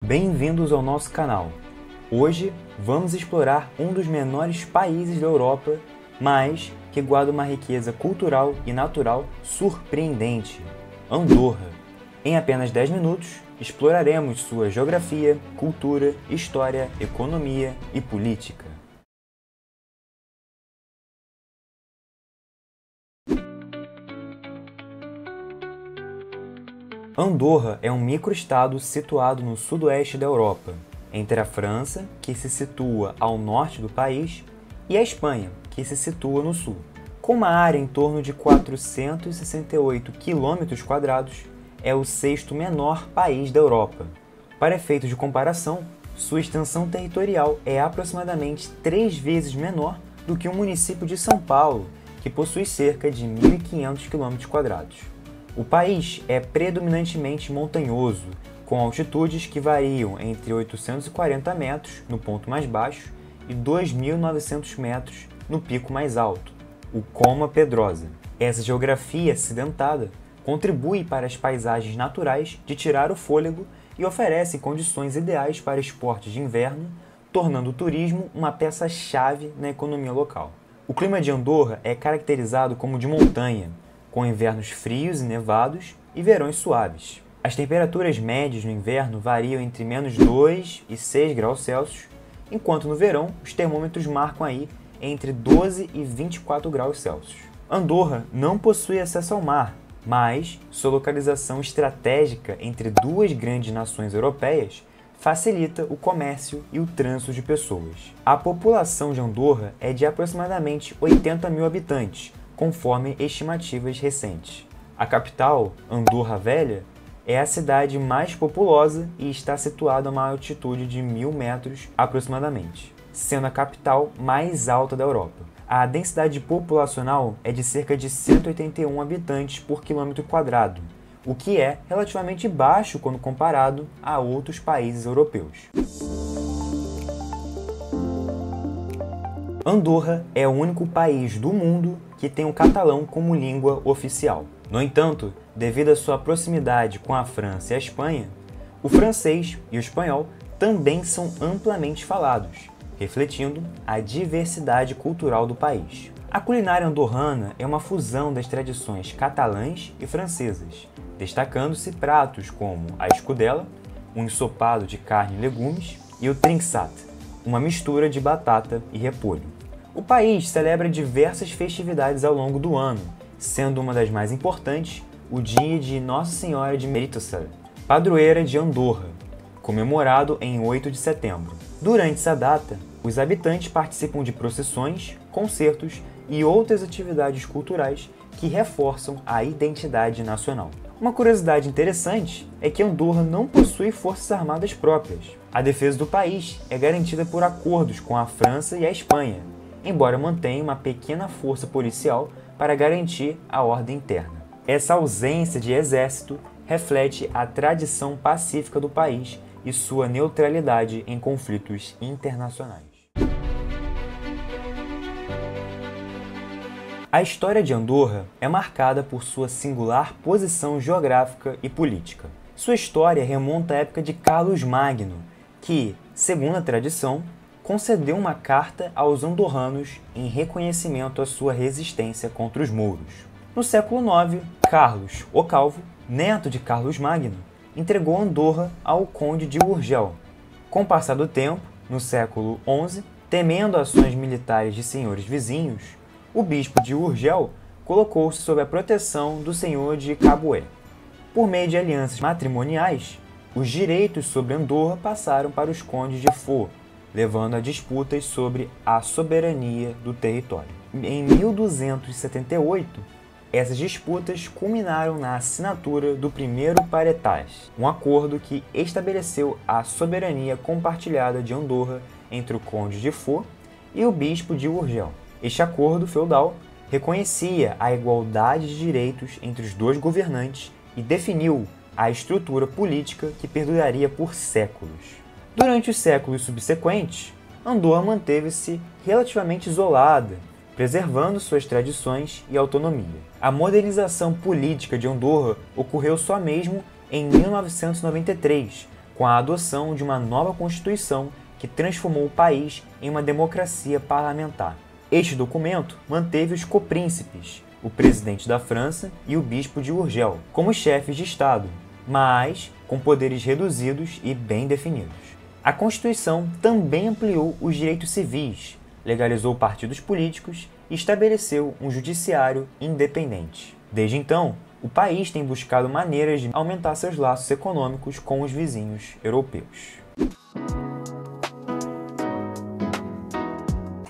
Bem-vindos ao nosso canal. Hoje vamos explorar um dos menores países da Europa, mas que guarda uma riqueza cultural e natural surpreendente: Andorra. Em apenas 10 minutos, exploraremos sua geografia, cultura, história, economia e política. Andorra é um microestado situado no sudoeste da Europa, entre a França, que se situa ao norte do país, e a Espanha, que se situa no sul. Com uma área em torno de 468 km², é o sexto menor país da Europa. Para efeitos de comparação, sua extensão territorial é aproximadamente 3 vezes menor do que o município de São Paulo, que possui cerca de 1.500 km². O país é predominantemente montanhoso, com altitudes que variam entre 840 metros no ponto mais baixo e 2.900 metros no pico mais alto, o Coma Pedrosa. Essa geografia acidentada contribui para as paisagens naturais de tirar o fôlego e oferece condições ideais para esportes de inverno, tornando o turismo uma peça-chave na economia local. O clima de Andorra é caracterizado como de montanha, com invernos frios e nevados e verões suaves. As temperaturas médias no inverno variam entre -2 e 6 graus Celsius, enquanto no verão os termômetros marcam aí entre 12 e 24 graus Celsius. Andorra não possui acesso ao mar, mas sua localização estratégica entre duas grandes nações europeias facilita o comércio e o trânsito de pessoas. A população de Andorra é de aproximadamente 80 mil habitantes, conforme estimativas recentes. A capital, Andorra Velha, é a cidade mais populosa e está situada a uma altitude de 1.000 metros aproximadamente, sendo a capital mais alta da Europa. A densidade populacional é de cerca de 181 habitantes por quilômetro quadrado, o que é relativamente baixo quando comparado a outros países europeus. Andorra é o único país do mundo que tem o catalão como língua oficial. No entanto, devido à sua proximidade com a França e a Espanha, o francês e o espanhol também são amplamente falados, refletindo a diversidade cultural do país. A culinária andorrana é uma fusão das tradições catalãs e francesas, destacando-se pratos como a escudella, um ensopado de carne e legumes, e o trinxat, uma mistura de batata e repolho. O país celebra diversas festividades ao longo do ano, sendo uma das mais importantes o Dia de Nossa Senhora de Meritossar, padroeira de Andorra, comemorado em 8 de setembro. Durante essa data, os habitantes participam de procissões, concertos e outras atividades culturais que reforçam a identidade nacional. Uma curiosidade interessante é que Andorra não possui forças armadas próprias. A defesa do país é garantida por acordos com a França e a Espanha, embora mantenha uma pequena força policial para garantir a ordem interna. Essa ausência de exército reflete a tradição pacífica do país e sua neutralidade em conflitos internacionais. A história de Andorra é marcada por sua singular posição geográfica e política. Sua história remonta à época de Carlos Magno, que, segundo a tradição, concedeu uma carta aos andorranos em reconhecimento à sua resistência contra os mouros. No século IX, Carlos o Calvo, neto de Carlos Magno, entregou Andorra ao conde de Urgel. Com o passar do tempo, no século XI, temendo ações militares de senhores vizinhos, o bispo de Urgel colocou-se sob a proteção do senhor de Caboé. Por meio de alianças matrimoniais, os direitos sobre Andorra passaram para os condes de Foix, levando a disputas sobre a soberania do território. Em 1278, essas disputas culminaram na assinatura do primeiro Paretage, um acordo que estabeleceu a soberania compartilhada de Andorra entre o conde de Foix e o bispo de Urgel. Este acordo feudal reconhecia a igualdade de direitos entre os dois governantes e definiu a estrutura política que perduraria por séculos. Durante os séculos subsequentes, Andorra manteve-se relativamente isolada, preservando suas tradições e autonomia. A modernização política de Andorra ocorreu só mesmo em 1993, com a adoção de uma nova Constituição que transformou o país em uma democracia parlamentar. Este documento manteve os copríncipes, o presidente da França e o bispo de Urgel, como chefes de Estado, mas com poderes reduzidos e bem definidos. A Constituição também ampliou os direitos civis, legalizou partidos políticos e estabeleceu um judiciário independente. Desde então, o país tem buscado maneiras de aumentar seus laços econômicos com os vizinhos europeus.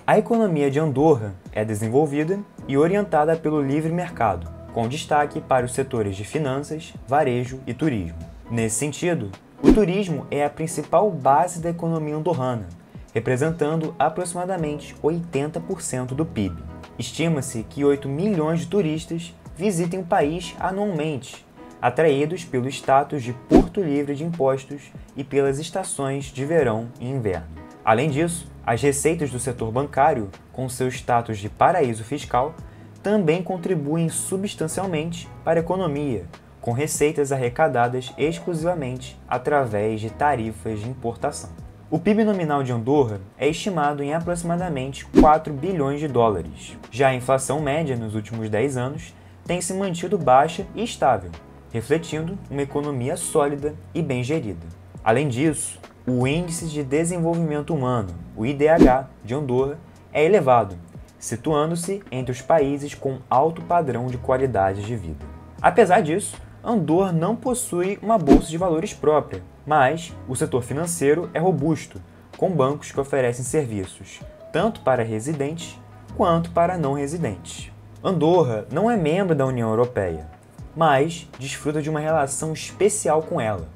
A economia de Andorra é desenvolvida e orientada pelo livre mercado, com destaque para os setores de finanças, varejo e turismo. Nesse sentido, o turismo é a principal base da economia andorrana, representando aproximadamente 80% do PIB. Estima-se que 8 milhões de turistas visitem o país anualmente, atraídos pelo status de porto livre de impostos e pelas estações de verão e inverno. Além disso, as receitas do setor bancário, com seu status de paraíso fiscal, também contribuem substancialmente para a economia, com receitas arrecadadas exclusivamente através de tarifas de importação. O PIB nominal de Andorra é estimado em aproximadamente 4 bilhões de dólares. Já a inflação média nos últimos 10 anos tem se mantido baixa e estável, refletindo uma economia sólida e bem gerida. Além disso, o Índice de Desenvolvimento Humano, o IDH, de Andorra é elevado, situando-se entre os países com alto padrão de qualidade de vida. Apesar disso, Andorra não possui uma bolsa de valores própria, mas o setor financeiro é robusto, com bancos que oferecem serviços tanto para residentes quanto para não residentes. Andorra não é membro da União Europeia, mas desfruta de uma relação especial com ela.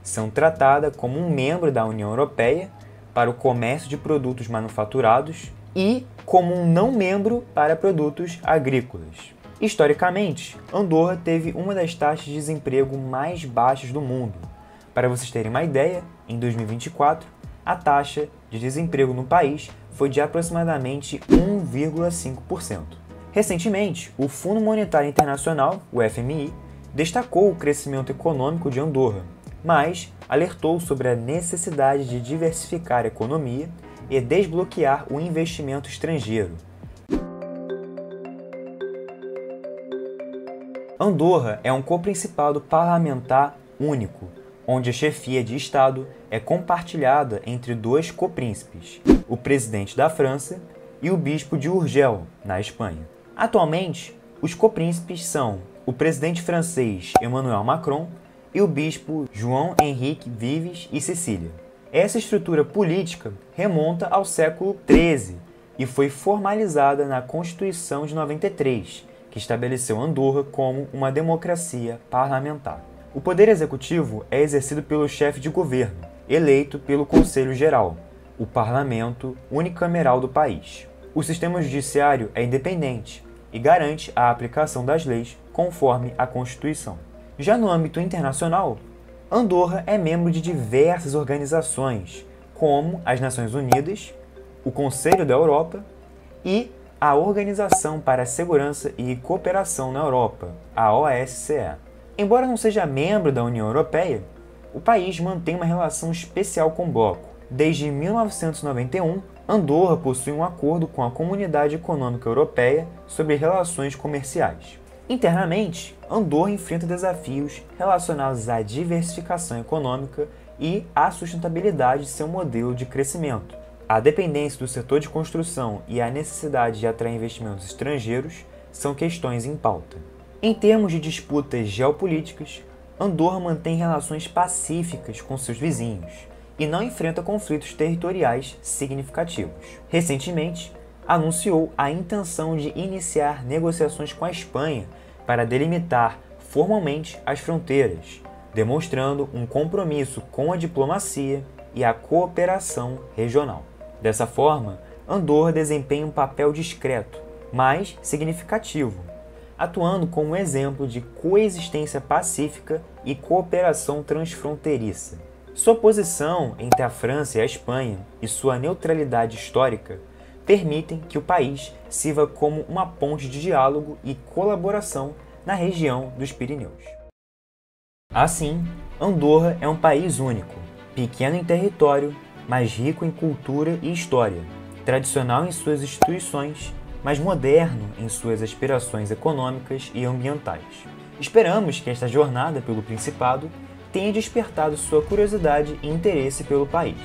São tratada como um membro da União Europeia para o comércio de produtos manufaturados e como um não membro para produtos agrícolas. Historicamente, Andorra teve uma das taxas de desemprego mais baixas do mundo. Para vocês terem uma ideia, em 2024, a taxa de desemprego no país foi de aproximadamente 1,5%. Recentemente, o Fundo Monetário Internacional, o FMI, destacou o crescimento econômico de Andorra, mas alertou sobre a necessidade de diversificar a economia e desbloquear o investimento estrangeiro. Andorra é um coprincipado parlamentar único, onde a chefia de Estado é compartilhada entre dois copríncipes, o presidente da França e o bispo de Urgel, na Espanha. Atualmente, os copríncipes são o presidente francês Emmanuel Macron e o bispo João Henrique Vives e Cecília. Essa estrutura política remonta ao século XIII e foi formalizada na Constituição de 93, que estabeleceu Andorra como uma democracia parlamentar. O poder executivo é exercido pelo chefe de governo, eleito pelo Conselho Geral, o parlamento unicameral do país. O sistema judiciário é independente e garante a aplicação das leis conforme a Constituição. Já no âmbito internacional, Andorra é membro de diversas organizações, como as Nações Unidas, o Conselho da Europa e a Organização para a Segurança e Cooperação na Europa, a OSCE. Embora não seja membro da União Europeia, o país mantém uma relação especial com o bloco. Desde 1991, Andorra possui um acordo com a Comunidade Econômica Europeia sobre relações comerciais. Internamente, Andorra enfrenta desafios relacionados à diversificação econômica e à sustentabilidade de seu modelo de crescimento. A dependência do setor de construção e a necessidade de atrair investimentos estrangeiros são questões em pauta. Em termos de disputas geopolíticas, Andorra mantém relações pacíficas com seus vizinhos e não enfrenta conflitos territoriais significativos. Recentemente, anunciou a intenção de iniciar negociações com a Espanha para delimitar formalmente as fronteiras, demonstrando um compromisso com a diplomacia e a cooperação regional. Dessa forma, Andorra desempenha um papel discreto, mas significativo, atuando como exemplo de coexistência pacífica e cooperação transfronteiriça. Sua posição entre a França e a Espanha e sua neutralidade histórica permitem que o país sirva como uma ponte de diálogo e colaboração na região dos Pirineus. Assim, Andorra é um país único, pequeno em território, mas rico em cultura e história, tradicional em suas instituições, mas moderno em suas aspirações econômicas e ambientais. Esperamos que esta jornada pelo Principado tenha despertado sua curiosidade e interesse pelo país.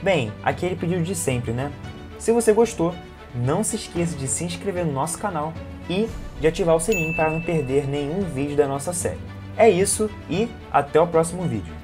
Bem, aquele pedido de sempre, né? Se você gostou, não se esqueça de se inscrever no nosso canal e de ativar o sininho para não perder nenhum vídeo da nossa série. É isso e até o próximo vídeo.